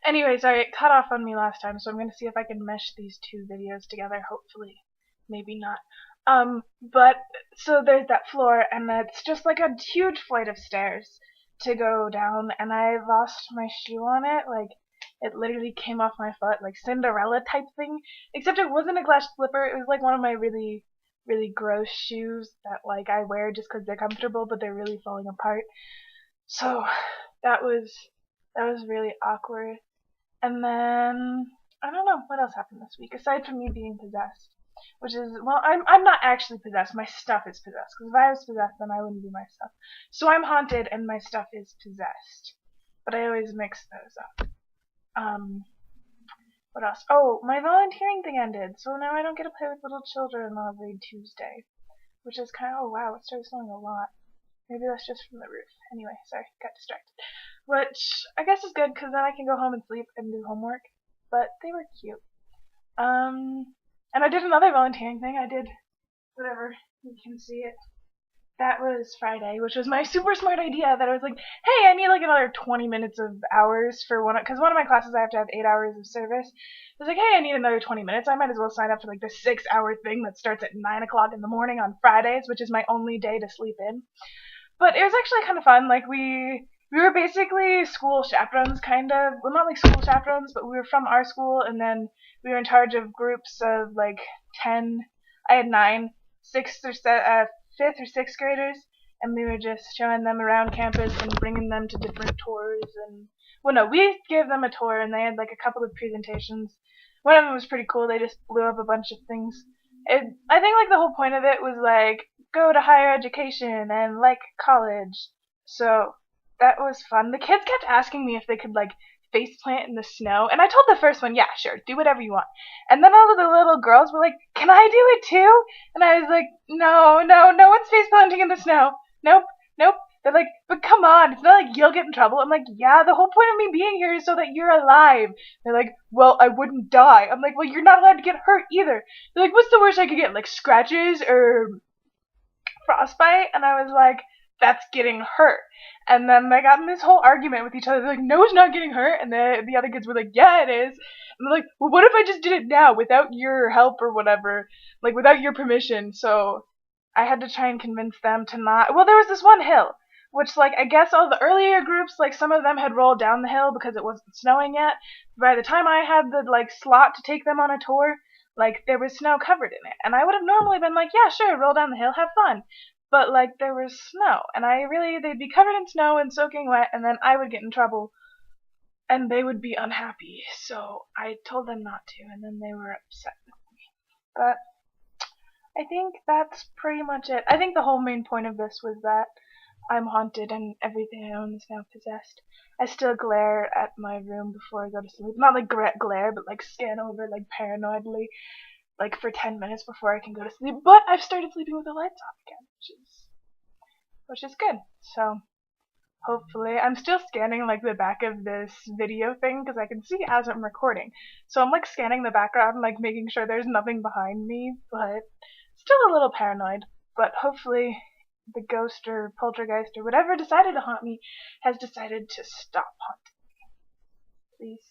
Anyway, sorry, it cut off on me last time, so I'm gonna see if I can mesh these two videos together. Hopefully, maybe not. But so there's that floor, and it's just like a huge flight of stairs to go down, and I lost my shoe on it. Like it literally came off my foot, like Cinderella type thing. Except it wasn't a glass slipper. It was like one of my really, really gross shoes that like I wear just 'cause they're comfortable, but they're really falling apart. So that was that was really awkward. And then I don't know what else happened this week aside from me being possessed, which is well, I'm not actually possessed. My stuff is possessed. Because if I was possessed, then I wouldn't be my stuff. So I'm haunted, and my stuff is possessed. But I always mix those up. Um, what else? Oh, my volunteering thing ended, so now I don't get to play with little children on every Tuesday, which is kind of oh wow, it started snowing a lot. Maybe that's just from the roof. Anyway, sorry, got distracted. Which I guess is good because then I can go home and sleep and do homework. But they were cute. And I did another volunteering thing. I did whatever you can see it. That was Friday, which was my super smart idea. That I was like, hey, I need like another 20 minutes of hours for because one of my classes I have to have 8 hours of service. I was like, hey, I need another 20 minutes. I might as well sign up for like the 6 hour thing that starts at 9 o'clock in the morning on Fridays, which is my only day to sleep in. But it was actually kind of fun. Like we were basically school chaperones, kind of. Well, not like school chaperones, but we were from our school, and then we were in charge of groups of like 10. I had nine, fifth or sixth graders, and we were just showing them around campus and bringing them to different tours. And well, no, we gave them a tour, and they had like a couple of presentations. One of them was pretty cool. They just blew up a bunch of things. I think like the whole point of it was like go to higher education and like college. So that was fun. The kids kept asking me if they could like face plant in the snow, and I told the first one, yeah, sure, do whatever you want. And then all of the little girls were like, can I do it too? And I was like, no, no, no one's face planting in the snow. Nope, nope. They're like, but come on, it's not like you'll get in trouble. I'm like, yeah, the whole point of me being here is so that you're alive. They're like, well, I wouldn't die. I'm like, well, you're not allowed to get hurt either. They're like, what's the worst I could get? Like scratches or frostbite? And I was like, that's getting hurt. And then they got in this whole argument with each other. They're like, no, it's not getting hurt. And the other kids were like, yeah, it is. And they're like, well, what if I just did it now without your help or whatever? Like, without your permission. So I had to try and convince them to not. Well, there was this one hill, which, like, I guess all the earlier groups, like, some of them had rolled down the hill because it wasn't snowing yet. By the time I had the, like, slot to take them on a tour, like, there was snow covered in it. And I would have normally been like, yeah, sure, roll down the hill, have fun. But, like, there was snow. And they'd be covered in snow and soaking wet, and then I would get in trouble. And they would be unhappy. So I told them not to, and then they were upset with me. But I think that's pretty much it. I think the whole main point of this was that I'm haunted and everything I own is now possessed. I still glare at my room before I go to sleep. Not like glare, but like scan over like paranoidly, like for 10 minutes before I can go to sleep. But I've started sleeping with the lights off again, which is good. So hopefully, I'm still scanning like the back of this video thing because I can see as I'm recording. So I'm like scanning the background, like making sure there's nothing behind me, but still a little paranoid. But hopefully the ghost or poltergeist or whatever decided to haunt me has decided to stop haunting me. Please.